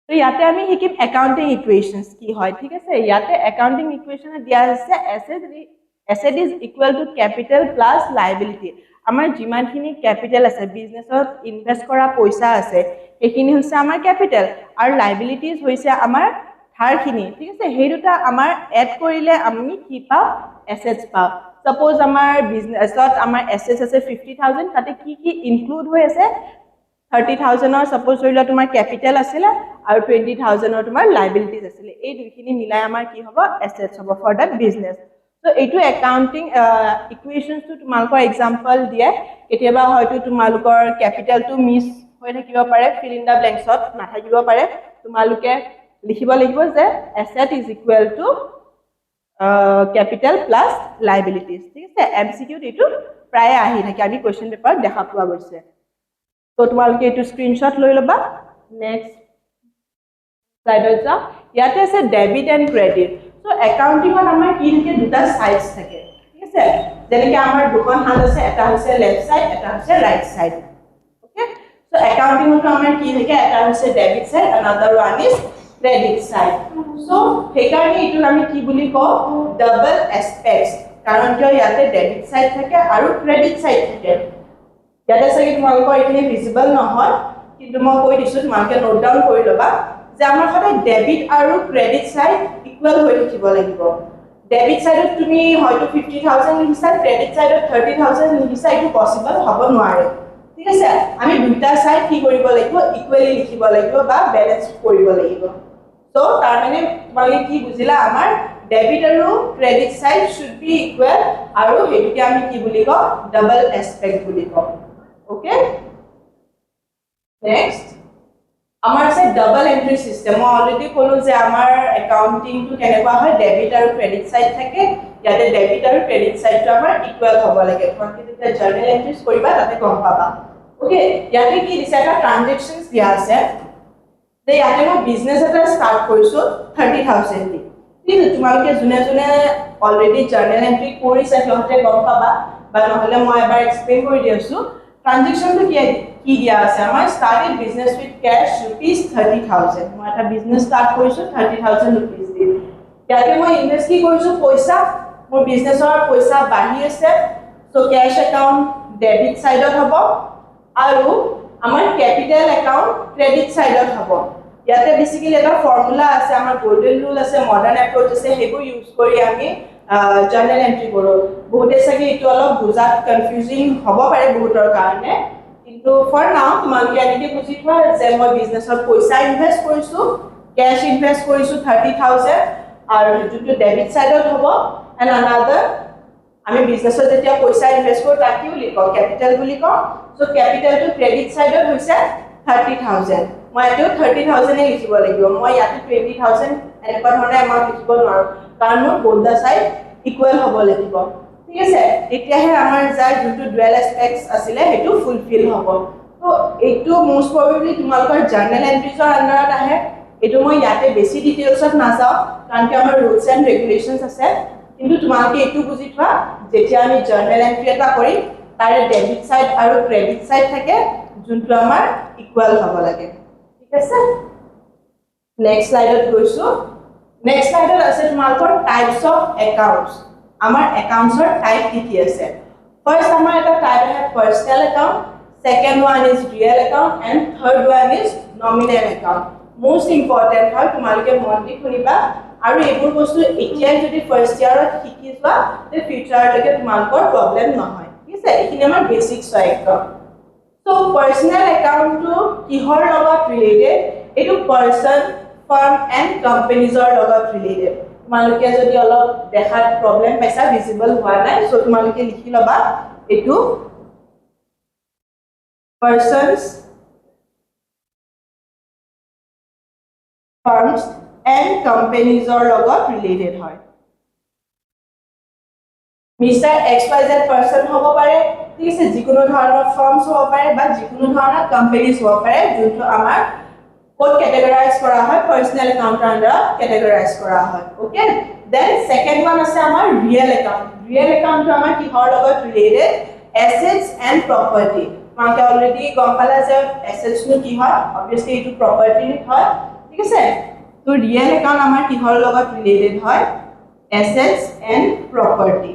তো ইয়াতে আমি শিকিম একাউন্টিং ইকুৱেশ্যনছ কি হয় ঠিক আছে ইয়াতে একাউন্টিং ইকুৱেশ্যনে দিয়া আছে asset is equal to capital plus liability আমাৰ যিমানখিনি ক্যাপিটেল আছে বিজনেছত ইনভেস্ট কৰা পইচা আছে এইখিনি হৈছে আমাৰ ক্যাপিটেল আৰু লায়াবিলিটিজ হৈছে আমাৰ ধাৰখিনি ঠিক আছে সেই দুটা আমাৰ এড কৰিলে আমি কি পাওঁ এসেটছ পাওঁ সাপোজ আমাৰ বিজনেছত আমাৰ এসেটছ আছে 50000 তাতে কি কি ইনক্লুড হৈ আছে 30,000 or suppose ধৰি লোৱা তোমাৰ ক্যাপিটেল আছিল আৰু 20,000 তোমাৰ লায়াবিলিটিজ আছিল এই দুইখিনি মিলাই আমাৰ কি হ'ব এসেটছ হ'ব ফৰ দ্য বিজনেস সো এইটো একাউন্টিং ইকুৱেশ্যনছ টু তোমালোকৰ এক্সাম্পল দিয়ে কেতিয়াবা হয়তো তোমালোকৰ ক্যাপিটেলটো মিস হৈ থাকিব পাৰে ফিল ইন দা ব্ল্যাঙ্কছত নাথাকিব পাৰে তোমালোকে লিখিব লাগিব যে asset is equal to capital plus liabilities ঠিক আছে এমসিকিউ এইটো প্ৰায় আহি থাকে আমি কোৱেশ্চন পেপাৰত দেখা পোৱা গৈছে তো তোমালোকে এইটো স্ক্ৰীনশ্বট লৈ লবা নেক্সট স্লাইডত যাও ইয়াতে আছে ডেবিট এণ্ড ক্ৰেডিট সো একাউন্টিংত আমাৰ কি থাকে দুটা সাইডস থাকে ঠিক আছে যেনেকৈ আমাৰ দুখন হাত আছে এটা হৈছে লেফট সাইড এটা হৈছে ৰাইট সাইড ওকে সো একাউন্টিংত আমাৰ কি থাকে এটা হৈছে debit side another one is credit side so সেইকাৰণে এইটো আমি কি বুলি কওঁ ডাবল এস্পেক্টস কাৰণ কিয় ইয়াতে ডেবিট সাইড থাকে আৰু ক্ৰেডিট সাইড থাকে ইয়াতে চাগে তোমালোকৰ এইখিনি ভিজিবল নহয় কিন্তু মই কৈ দিছো তোমালোকে নোট ডাউন কৰি লবা যে আমাৰ সদায় ডেবিট আৰু ক্ৰেডিট সাইড ইকুৱেল হৈ থাকিব লাগিব ডেবিট সাইডত তুমি হয়তো 50000 লিখিছা ক্ৰেডিট সাইডত 30000 লিখিছা এইটো পসিবল হ'ব নোৱাৰে ঠিক আছে আমি দুটা সাইড কি কৰিব লাগিব ইকুৱেলি লিখিব লাগিব বা ব্যালেন্স কৰিব লাগিব তো তাৰ মানে তোমালোকে কি বুজিলা আমাৰ ডেবিট আৰু credit side should be equal আৰু হেতুকে আমি কি বুলি কওঁ ডাবল এস্পেক্ট বুলি কওঁ Okay. Next, our say double entry system. I already kolu je amar accounting to kenekwa hoy debit aru credit side thake. Yate debit aru credit side to amar equal hobo lage. Tomake jeta journal entries koriba tate gom paba. Okay. Yate ki dise eta transactions dia ase. Te yate moi business eta start korisu 30,000 di. ঠিক তোমালোকে জুনে জুনে already journal entry কৰিছা সিহঁতে গম পাবা বা নহলে মই এবাৰ এক্সপ্লেইন কৰি দিছো Transaction to কি দিয়া আছে আমাৰ started business with cash rupees 30,000 মই এটা বিজনেস স্টার্ট কৰিছো 30,000 rupees দি ইয়াতে মই ইনভেস্ট কি কৰিছো পইচা মোৰ বিজনেসৰ পইচা বাঢ়ি আছে সো ক্যাশ একাউন্ট ডেবিট সাইডত হ'ব আৰু আমাৰ ক্যাপিটেল একাউন্ট ক্ৰেডিট সাইডত হ'ব ইয়াতে বেসিক্যালি এটা ফৰ্মুলা আছে আমাৰ গোল্ডেন ৰুল আছে মডাৰ্ন এপ্ৰোচ আছে হেবু ইউজ কৰি আমি journal entry কৰো বহুতে সাগে এটো অলপ বুজাত কনফিউজিং হ'ব পাৰে বহুতৰ কাৰণে কিন্তু ফৰ নাও তোমালোকে এনেকে বুজি থোৱা যে মই বিজনেসত পইচা ইনভেস্ট কৰিছো ক্যাশ ইনভেস্ট কৰিছো 30,000 আৰু যেটো ডেবিট সাইডত হ'ব এন্ড another আমি বিজনেসত যেতিয়া পইচা ইনভেস্ট কৰো তাকিও লিখো ক্যাপিটেল বুলি কও সো ক্যাপিটেল টু ক্ৰেডিট সাইডত হৈছে 30,000 মই এটো 30,000 এ লিখিব লাগিব মই ইয়াতে 20,000 এনেকুৱা ধৰণে এমাউন্ট লিখিব নোৱাৰো কাৰণ মোৰ both সাইড ইকুৱেল হ'ব লাগিব ঠিক আছে এতিয়াহে আমাৰ যাই যেটো ডুৱেল এস্পেক্টস আছিল হেতু ফুলফিল হ'ব তো এইটো মোস্ট প্ৰবাবলি তোমালোকৰ জাৰ্নেল এন্ট্ৰিজৰ আন্ডাৰত আহে এটো মই ইয়াতে বেছি ডিটেইলছত নাযাও কাৰণ কি আমাৰ ৰুলস এণ্ড ৰেগুলেশনছ আছে কিন্তু তোমালোকে এটো বুজি থোৱা যেতিয়া আমি জাৰ্নেল এন্ট্ৰি এটা কৰিম তাৰে ডেবিট সাইড আৰু ক্ৰেডিট সাইড থাকে যোনটো আমাৰ ইকুৱেল হ'ব লাগে ঠিক আছে নেক্সট স্লাইডত গৈছো Next slide is tomorrow types of accounts. Our accounts are type কি আছে First আমাৰ এটা type है personal account, second one is real account and third one is nominal account. Most important হয় তোমালোকে মনটি শুনিবা আৰু এইবোৰ বস্তু এতিয়া যদি ফাৰ্স্ট ইয়াৰত শিকি যোৱা তে ফিউচাৰলৈকে তোমালোকৰ প্ৰবলেম নহয় ঠিক আছে এইখিনি আমাৰ বেসিক্স হয় একদম So personal account to কিহৰ লগত ৰিলেটেড এইটো person firm and companies are লগত related তোমালোকে যদি অলপ দেখাত প্ৰবলেম পাইছা ভিজিবল হোৱা নাই সো তোমালোকে লিখি লবা এটো persons firms and companies are লগত related হয় Mr. XYZ person হ'ব পাৰে ঠিক আছে যিকোনো ধৰণৰ firms হ'ব পাৰে বা যিকোনো ধৰণৰ companies হ'ব পাৰে যোনটো আমাৰ What categorize kora hoy personal account under categorize kora hoy okay then second one ase amar real account to amar ki hor logot related assets and property maka already gom pala je assets nu ki hoy obviously itu property hoy ঠিক আছে তো real account আমাৰ কিহৰ লগত related হয় assets and property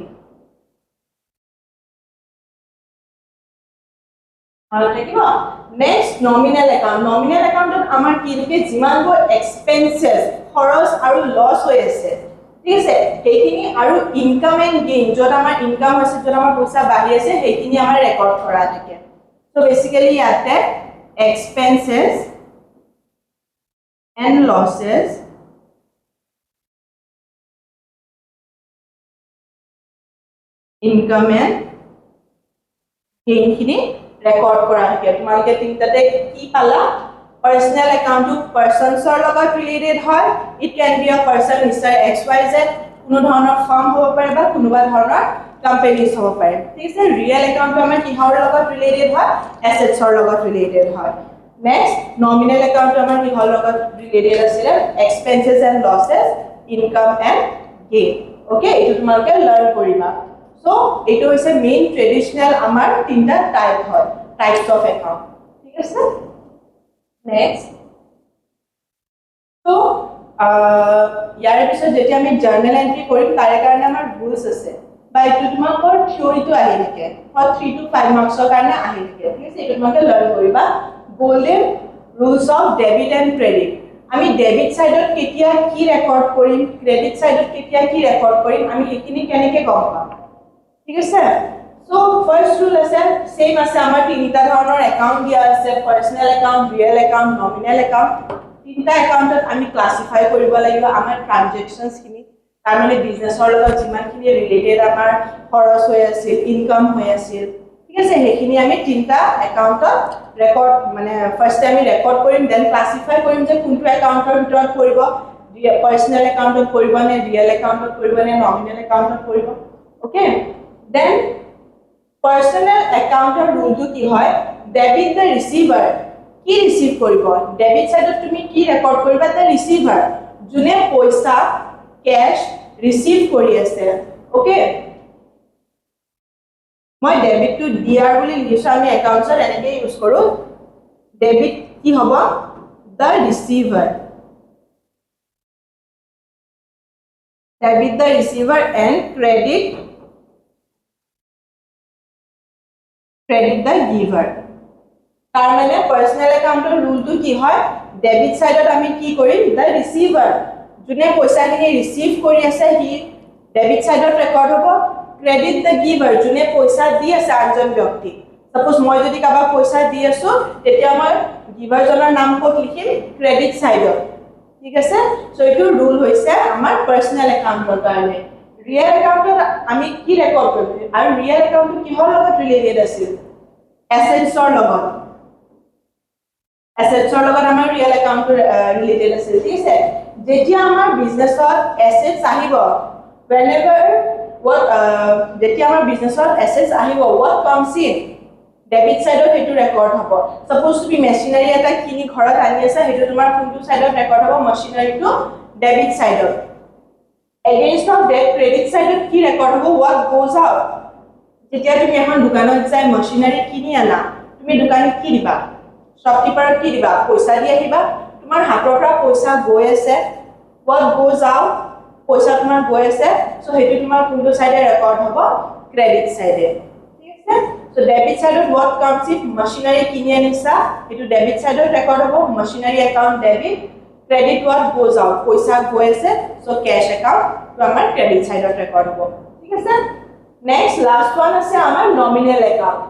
আৰু থাকিব next nominal একাউণ্টত আমাৰ কি থাকে যিমানবোৰ এক্সপেন্সেছ খৰচ আৰু লছ হৈ আছে ঠিক আছে সেইখিনি আৰু ইনকাম এণ্ড গেইন য'ত আমাৰ ইনকাম হৈছে য'ত আমাৰ পইচা বাঢ়ি আছে সেইখিনি আমাৰ ৰেকৰ্ড কৰা থাকে so basically ইয়াতে expenses and losses income and gain খিনি ৰেকৰ্ড কৰা থাকে তোমালোকে তিনটাতে কি পালা personal account to persons or লগত related হয় it can be a person Mr. XYZ কোনো ধৰণৰ ফাৰ্ম হ'ব পাৰে বা কোনোবা ধৰণৰ কোম্পানীজ হ'ব পাৰে ঠিক আছে ৰিয়েল একাউণ্টটো আমাৰ কিহৰ লগত ৰিলেটেড হয় এছেটছৰ লগত ৰিলেটেড হয় নেক্সট নমিনেল একাউণ্টটো আমাৰ কিহৰ লগত ৰিলেটেড আছিলে expenses and losses income and gain okay এইটো তোমালোকে লাৰ্ণ কৰিবা সো এইটো হৈছে মেইন ট্ৰেডিশনেল আমাৰ তিনটা টাইপ হয় টাইপস অফ একাউণ্ট ঠিক আছে নেক্সট সো ইয়াৰ পিছত যেতিয়া আমি জাৰ্নেল এন্ট্ৰি কৰিম তাৰে কাৰণে আমাৰ ৰুলছ আছে বা এইটো তোমালোকৰ থিওৰিটো আহি থাকে 3 to 5 মাৰ্কছৰ কাৰণে আহি থাকে ঠিক আছে এইটো তোমালোকে লাৰ্ণ কৰিবা golden rules of debit and credit আমি ডেবিট সাইডত কেতিয়া কি ৰেকৰ্ড কৰিম ক্ৰেডিট সাইডত কেতিয়া কি ৰেকৰ্ড কৰিম আমি সেইখিনি কেনেকৈ গম পাম ঠিক আছে সো ফাৰ্স্ট ৰুল আছে সেম আছে আমাৰ তিনিটা ধৰণৰ একাউণ্ট দিয়া আছে personnel account real account nominal account তিনিটা একাউণ্টত আমি ক্লাসিফাই কৰিব লাগিব আমাৰ ট্ৰানজেকচনছ খিনি তাৰ মানে বিজনেছৰ লগত যিমানখিনি ৰিলেটেড আমাৰ খৰচ হৈ আছিল ইনকাম হৈ আছিল ঠিক আছে সেইখিনি আমি তিনিটা একাউণ্টত ৰেকৰ্ড মানে ফাৰ্স্ট আমি ৰেকৰ্ড কৰিম দেন ক্লাসিফাই কৰিম যে কোনটো একাউণ্টৰ ভিতৰত পৰিব পাৰ্সোনেল একাউণ্টত পৰিব নে ৰিয়েল একাউণ্টত পৰিব নে নমিনেল একাউণ্টত পৰিব ওকে দেন পাৰ্সোনেল একাউণ্টৰ ৰুলটো কি হয় ডেবিট দ্য ৰিসিভাৰ কি ৰিসিভ কৰিব ডেবিট সাইডত তুমি কি ৰেকৰ্ড কৰিবা দ্য ৰিসিভাৰ যোনে পইচা কেশ ৰিসিভ কৰি আছে ওকে মই ডেবিট টু ডিআৰ বুলি লিখিছো আমি একাউণ্টছত এনেকৈ ইউজ কৰো ডেবিট কি হ'ব the ৰিসিভাৰ debit the receiver and credit the giver তাৰ মানে পাৰ্সোনেল একাউণ্টৰ ৰুলটো কি হয় ডেবিট সাইডত আমি কি কৰিম দ্য ৰিসিভাৰ যোনে পইচাখিনি ৰিসিভ কৰি আছে হি ডেবিট সাইডত ৰেকৰ্ড হ'ব ক্ৰেডিট দ্য গিভাৰ যোনে পইচা দি আছে আনজন ব্যক্তি সাপোজ মই যদি কাবাক পইচা দি আছো তেতিয়া মই গিভাৰজনৰ নাম ক'ত লিখিম ক্ৰেডিট সাইডত ঠিক আছে সো এইটো ৰুল হৈছে আমাৰ পাৰ্সোনেল একাউণ্টৰ কাৰণে ৰিয়েল একাউণ্টত আমি কি ৰেকৰ্ড কৰিম আৰু ৰিয়েল একাউণ্টটো কিহৰ লগত ৰিলেটেড আছিল এছেটছৰ লগত আমাৰ ৰিয়েল একাউণ্টটো ৰিলেটেড আছিল ঠিক আছে যেতিয়া আমাৰ বিজনেছত এছেটছ আহিব whenever what যেতিয়া আমাৰ বিজনেছত এছেটছ আহিব what comes in ডেবিট সাইডত হেতু ৰেকৰ্ড হ'ব সাপোজ তুমি মেচিনাৰী এটা কিনি ঘৰত আনি আছে হেতু তোমাৰ কোনটো সাইডত ৰেকৰ্ড হ'ব মেচিনাৰীটো ডেবিট সাইডত এগেইনষ্ট অফ ডেট ক্ৰেডিট সাইডত কি ৰেকৰ্ড হ'ব what goes out যেতিয়া তুমি এখন দোকানত যাই মেচিনাৰী কিনি আনা তুমি দোকানত কি দিবা শপকিপাৰক কি দিবা পইচা দি আহিবা তোমাৰ হাতৰ পৰা পইচা গৈ আছে what goes out পইচা তোমাৰ গৈ আছে সো হেতু তোমাৰ কোনটো সাইডে ৰেকৰ্ড হ'ব ক্ৰেডিট সাইডে ঠিক আছে সো ডেবিট সাইডত what comes in machinery কিনি আনিছা এটো ডেবিট সাইডত ৰেকৰ্ড হ'ব machinery account debit credit what goes out পইচা গৈ আছে সো ক্যাশ account তো আমাৰ ক্ৰেডিট সাইডত ৰেকৰ্ড হ'ব ঠিক আছে নেক্সট লাস্ট ওয়ান আছে আমাৰ নমিনেল account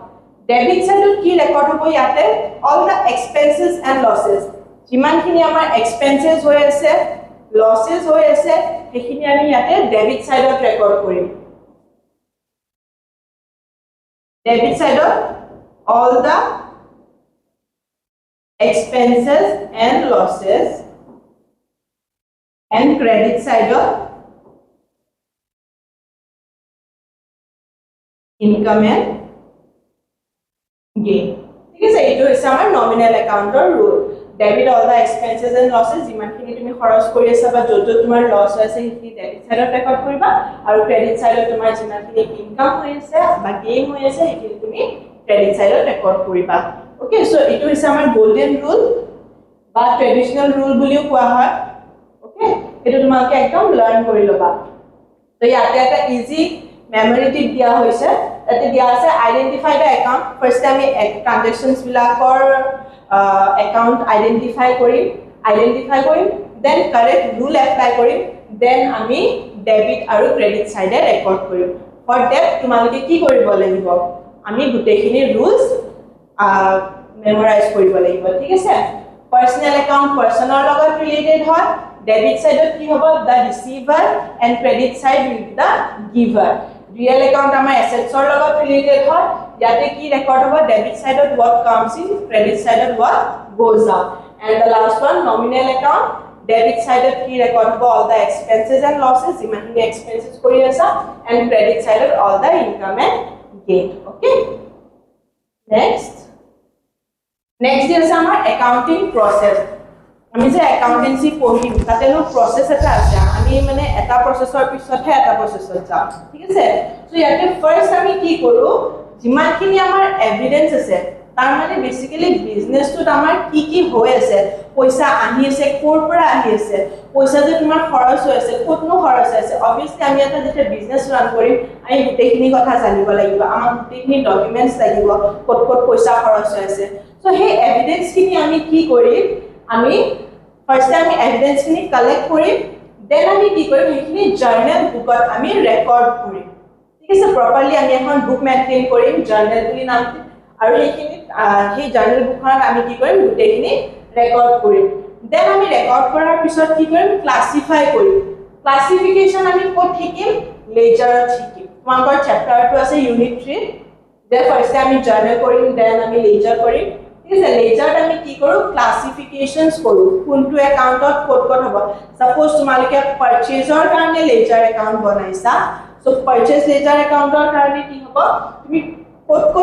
ডেবিট সাইডত কি ৰেকৰ্ড হ'ব ইয়াতে all the expenses and losses যিমানখিনি আমাৰ এক্সপেন্সেস হৈ আছে লসেস হৈ আছে সেইখিনি আমি ইয়াতে ডেবিট সাইডত ৰেকৰ্ড কৰিম debit side of all the expenses and losses and credit side of income and gain ঠিক আছে এইটো হৈছে আমাৰ নমিনেল একাউণ্টৰ rule debit all the expenses and losses যিমানখিনি তুমি খৰচ কৰি আছা বা য'ত তোমাৰ লস হৈছে সেইখিনি ডেবিট সাইডত ৰেকৰ্ড কৰিবা আৰু ক্ৰেডিট সাইডত তোমাৰ যিমানখিনি ইনকাম হৈ আছে বা গেইন হৈ আছে সেইখিনি তুমি ক্ৰেডিট সাইডত ৰেকৰ্ড কৰিবা ওকে সো এইটো হৈছে আমাৰ গোল্ডেন ৰুল বা ট্ৰেডিশনাল ৰুল বুলিও কোৱা হয় ওকে এটো তোমালোকে একদম লাৰ্ন কৰি লবা তো ইয়াতে এটা ইজি মেমৰি টিপ দিয়া হৈছে এতে দিয়া আছে আইডেন্টিফাই দা একাউন্ট ফাৰ্স্ট আমি ট্ৰানজাকশনছ বিলাকৰ একাউন্ট আইডেন্টিফাই কৰিম দেন কাৰেক্ট ৰুল এপ্লাই কৰিম দেন আমি ডেবিট আৰু ক্ৰেডিট সাইডে ৰেকৰ্ড কৰিম ফৰ দ্যাট তোমালোকে কি কৰিব লাগিব আমি গুটেখিনি ৰুলস মেমৰাইজ কৰিব লাগিব ঠিক আছে পাৰ্সোনাল একাউন্ট পাৰ্সনৰ লগত ৰিলেটেড হয় ডেবিট সাইডত কি হ'ব the receiver and credit side will be the giver real account আমাৰ এসেটছৰ লগত ৰিলেটেড হয় ইয়াতে কি ৰেকৰ্ড হ'ব ডেবিট সাইডত what comes in ক্ৰেডিট সাইডত what goes out and the last one nominal account debit side কি record হ'ব all the expenses and losses যিমানখিনি expenses কৰি আছা and credit side all the income and gain okay next is আমাৰ accounting process আমি যে accountancy পঢ়িম তাতেনো process এটা আছে আমি মানে এটা processৰ পিছতহে এটা processত যাম ঠিক আছে সো ইয়াতে ফাৰ্স্ট আমি কি কৰো যিমানখিনি আমাৰ এভিডেন্স আছে তাৰ মানে বেসিক্যালি বিজনেছটোত আমাৰ কি হৈ আছে পইচা আহি আছে কোৰ পৰা আহি আছে পইচা যে তোমাৰ খৰচ হৈ আছে কতনো খৰচ আছে অবভিয়াসলি আমি এটা যেটা বিজনেছ ৰান কৰিম আমি গুটেখিনি কথা জানিব লাগিব আমাৰ গুটেখিনি ডকুমেন্টস লাগিব কত পইচা খৰচ হৈ আছে সো হে এভিডেন্স খিনি আমি কি কৰিম আমি ফাৰ্স্ট আমি এভিডেন্স খিনি কালেক্ট কৰিম দেন আমি কি কৰিম হেখিনি জাৰ্নেল বুকত আমি ৰেকৰ্ড কৰিম ঠিক আছে প্ৰপাৰলি আমি এখন বুক মেইনটেইন কৰিম জাৰ্নেল বুলি নাম আৰু হেখিনি হে জাৰ্নেল বুকখনত আমি কি কৰিম গুটেখিনি ৰেকৰ্ড কৰিম দেন আমি ৰেকৰ্ড কৰাৰ পিছত কি কৰিম ক্লাসিফাই কৰিম ক্লাসিফিকেশন আমি ক'ত শিকিম লেজাৰত শিকিম তোমাকৰ চেপ্টাৰটো আছে ইউনিট 3 দেন ফাৰ্স্ট আমি জাৰ্নেল কৰিম দেন আমি লেজাৰ কৰিম ঠিক আছে লেজাৰত আমি কি কৰো ক্লাসিফিকেশনস কৰো কোনটো একাউন্টত ক'ত হ'ব সাপোজ তোমালোকে পাৰচেজৰ কাৰণে লেজাৰ একাউন্ট বনাইছা সো পাৰচেজ লেজাৰ একাউন্টৰ কাৰণে কি হ'ব তুমি ক'ত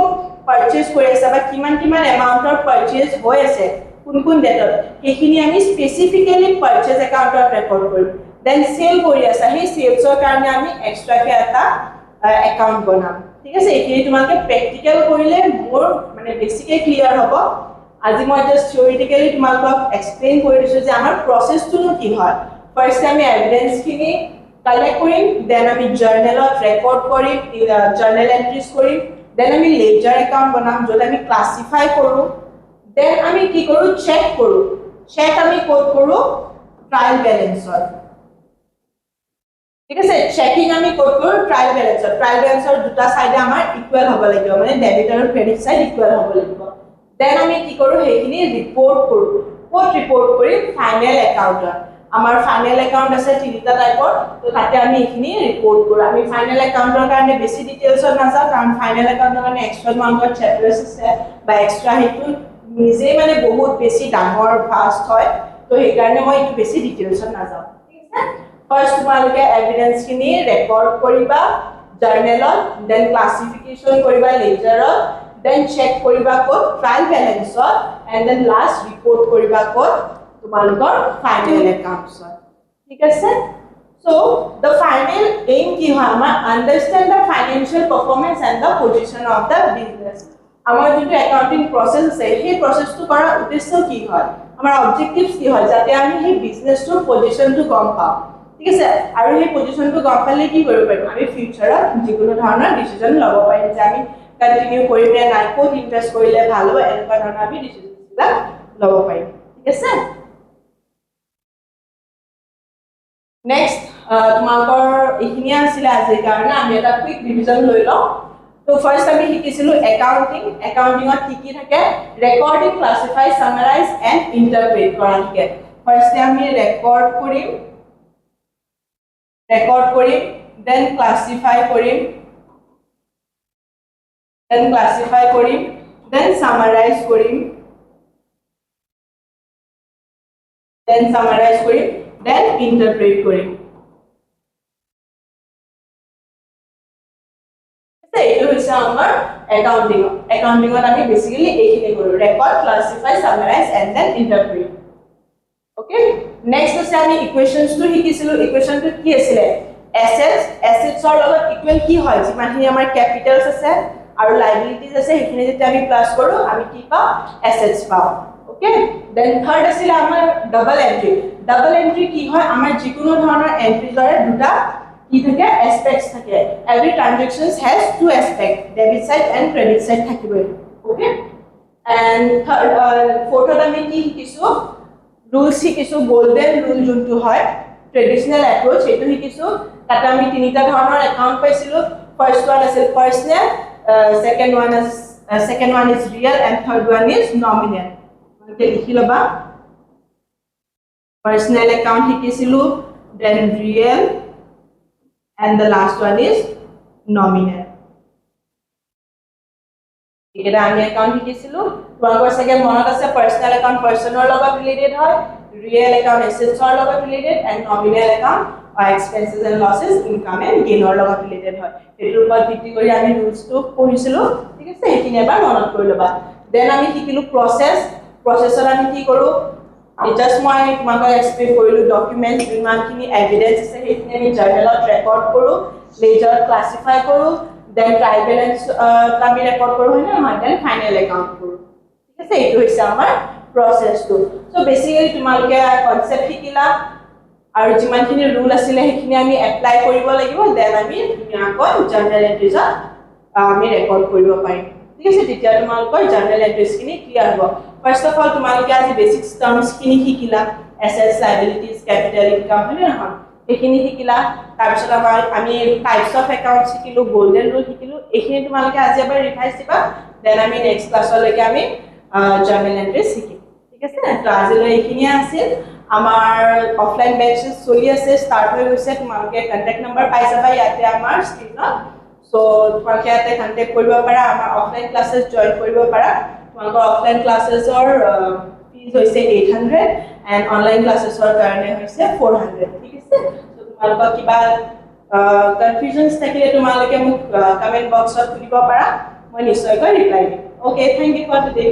পাৰচেজ কৰি আছে বা কিমান এমাউন্টৰ পাৰচেজ হৈ আছে কোন ডেটত হেখিনি আমি স্পেসিফিক্যালি পাৰচেজ একাউন্টত ৰেকৰ্ড কৰিম দেন সেল কৰি আছে হে সেলছৰ কাৰণে আমি এক্সট্ৰাকে এটা একাউন্ট বনাম ঠিক আছে এই তোমালোকে প্ৰ্যাকটিক্যাল কৰিলে মোৰ মানে বেসিক্যালি ক্লিয়াৰ হ'ব আজি মই জাস্ট থিওৰিটিক্যালি তোমালোকক এক্সপ্লেইন কৰি দিছো যে আমাৰ প্ৰসেছটো কি হয় ফাৰ্স্ট আমি এভিডেন্স খিনি কালেক্ট কৰিম দেন আমি জাৰ্নেলত ৰেকৰ্ড কৰিম জাৰ্নেল এন্ট্ৰিজ কৰিম then আমি লেজাৰ একাউন্ট বনাম যত আমি ক্লাসিফাই কৰো then আমি কি কৰো চেক আমি কোড কৰো ট্ৰায়াল ব্যালেন্সৰ ঠিক আছে চেকিং আমি কোড কৰো ট্ৰায়াল ব্যালেন্সৰ দুটা সাইডে আমাৰ ইকুয়াল হ'ব লাগিব মানে ডেবিট আৰু ক্ৰেডিট সাইড ইকুয়াল হ'ব লাগিব then আমি কি কৰো হেখিনি ৰিপোৰ্ট কৰো কোড ৰিপোৰ্ট কৰি ফাইনাল একাউন্টত আমাৰ ফাইনাল একাউন্ট আছে তিনিটা টাইপৰ তো তাতে আমি এখিনি ৰিপোৰ্ট কৰো আমি ফাইনাল একাউন্টৰ কাৰণে বেছি ডিটেইলছত নাযাও কাৰণ ফাইনাল একাউন্টৰ কাৰণে এক্সট্ৰা মাউন্টৰ চ্যাপ্টাৰছ আছে বা এক্সট্ৰা হেতু নিজে মানে বহুত বেছি ডাঙৰ ফাস্ট হয় তো এই কাৰণে মই একটু বেছি ডিটেইলছত নাযাও ঠিক আছে ফাৰ্স্ট তোমালোকে এভিডেন্স খিনি ৰেকৰ্ড কৰিবা জাৰ্নেলত দেন ক্লাসিফিকেশন কৰিবা লেজাৰত দেন চেক কৰিবা কোড ট্ৰায়াল ব্যালেন্সত এন্ড দেন লাস্ট ৰিপোৰ্ট কৰিবা কোড তোমালোকৰ ফাইনাল একাউন্টছ ঠিক আছে সো the final aim কি হয় আমাৰ understand the financial performance and the position of the business আমাৰ যেটো একাউন্টিং প্ৰসেস আছে সেই প্ৰসেসটো কৰাৰ উদ্দেশ্য কি হয় আমাৰ অবজেক্টিভস কি হয় যাতে আমি সেই বিজনেছটোৰ পজিশনটো গম পাওঁ ঠিক আছে আৰু সেই পজিশনটো গম পালে কি কৰিব পাৰিম আমি ফিউচাৰত যিকোনো ধৰণৰ ডিসিজন ল'ব পাৰিম যে আমি কন্টিনিউ কৰিম নে নাই ক'ত ইনভেষ্ট কৰিলে ভাল হ'ব এনেকুৱা ধৰণৰ আমি ডিসিজনবিলাক ল'ব পাৰিম ঠিক আছে নেক্সট তোমালোকৰ ইখিনিয়া আছিল আজিৰ কাৰণে আমি এটা কুইক ৰিভিজন লৈ লওঁ তো ফাৰ্স্ট আমি শিকিছিলো একাউন্টিংত কি থাকে recording classify summarise and interpret কৰা থাকে ফাৰ্স্ট আমি ৰেকৰ্ড কৰিম দেন ক্লাসিফাই কৰিম দেন সামাৰাইজ কৰিম then interpret কৰিম এইটো হৈছে আমাৰ একাউন্টিংত আমি বেসিক্যালি এইখিনি কৰো record classify summarise and then interpret okay next হৈছে আমি ইকুৱেশনটো শিকিছিলো ইকুৱেশনটো কি আছিল এসেটছৰ লগত ইকুৱেল কি হয় যিমানখিনি আমাৰ ক্যাপিটালস আছে আৰু লায়াবিলিটিজ আছে সেইখিনি যেতিয়া আমি প্লাস কৰো আমি কি পাওঁ এসেটছ পাওঁ ওকে দেন থাৰ্ড আছিল আমাৰ ডাবল এন্ট্ৰি কি হয় আমাৰ যিকোনো ধৰণৰ এন্ট্ৰিজৰে দুটা কি থাকে এসপেক্টস থাকে every transactions has two aspect debit side and credit side থাকিবই ওকে এন্ড থাৰ্ড ফৰ্থত আমি কি শিকিছো rules শিকিছো গোল্ডেন ৰুল যোনটো হয় ট্ৰেডিশনাল এপ্ৰোচ এটো শিকিছো তাতে আমি তিনিটা ধৰণৰ একাউন্ট পাইছিলো ফাৰ্স্ট ওয়ান আছিল পাৰ্সনেল second one is real and third one is nominal মানে লিখি লবা personal account শিকিছিলো then real and the last one is nominal এটা আমি একাউন্ট শিকিছিলো তোমালোকৰ সাগে মনত আছে পাৰ্সনেল একাউন্ট পাৰ্সনৰ লগত ৰিলেটেড হয় ৰিয়েল একাউন্ট এসেটছৰ লগত related and nominal account expenses and losses income and গেইনৰ লগত ৰিলেটেড হয় এটোৰ ওপৰত ভিত্তি কৰি আমি ৰুলছটো পঢ়িছিলো ঠিক আছে এইখিনি এবাৰ মনত কৰি লবা দেন আমি শিকিলো প্ৰসেসত আমি কি কৰো জাস্ট মই তোমালোকক এক্সপ্লেইন কৰিলো ডকুমেন্ট যিমানখিনি এভিডেন্স আছে সেইখিনি আমি জাৰ্নেলত ৰেকৰ্ড কৰো লেজাৰত ক্লাসিফাই কৰো then trial balance আমি ৰেকৰ্ড কৰো হয় না দেন ফাইনাল একাউন্ট কৰো ঠিক আছে এইটো হৈছে আমাৰ প্ৰসেসটো সো বেসিক্যালি তোমালোকে কনসেপ্ট শিকিলা আৰু যিমানখিনি ৰুল আছিল সেইখিনি আমি এপ্লাই কৰিব লাগিব দেন আমি ধুনীয়াকৈ জাৰ্নেল এন্ট্ৰিজ আমি ৰেকৰ্ড কৰিব পাৰিম ঠিক আছে তেতিয়া তোমালোকৰ জাৰ্নেল এন্ট্ৰিজখিনি ক্লিয়াৰ হ'ব ফাৰ্স্ট অফ অল তোমালোকে আজি বেসিক্স টাৰ্মছখিনি শিকিলা এসেটস লায়াবিলিটিজ ক্যাপিটাল ইনকাম হয় না এইখিনি শিকিলা তাৰপিছত আমি টাইপস অফ একাউন্টস শিকিলো গোল্ডেন ৰুল শিকিলো এইখিনি তোমালোকে আজি এবাৰ ৰিভাইজ দিবা দেন আমি নেক্সট ক্লাছলৈকে আমি জাৰ্নেল এন্ট্ৰিজ শিকিম ঠিক আছে তো আজিলৈ এইখিনি আছিল আমাৰ অফলাইন বেচেস চলি আছে স্টাৰ্ট হৈ গৈছে তোমালোকে কন্টাক্ট নম্বৰ পাই যাবা ইয়াতে আমাৰ স্ক্ৰিনত সো তোমালোকে ইয়াতে কন্টাক্ট কৰিব পাৰা আমাৰ অফলাইন ক্লাसेस জয়েন কৰিব পাৰা তোমালোকৰ অফলাইন ক্লাसेसৰ ফিজ হৈছে 800 এন্ড অনলাইন ক্লাसेसৰ কাৰণে হৈছে 400 ঠিক আছে সো তোমালোকৰ কিবা কনফিউজনছ থাকিলে তোমালোকে মোক কমেন্ট বক্সত লিখিব পাৰা মই নিশ্চয়কৈ ৰিপ্লাই দিম okay thank you for today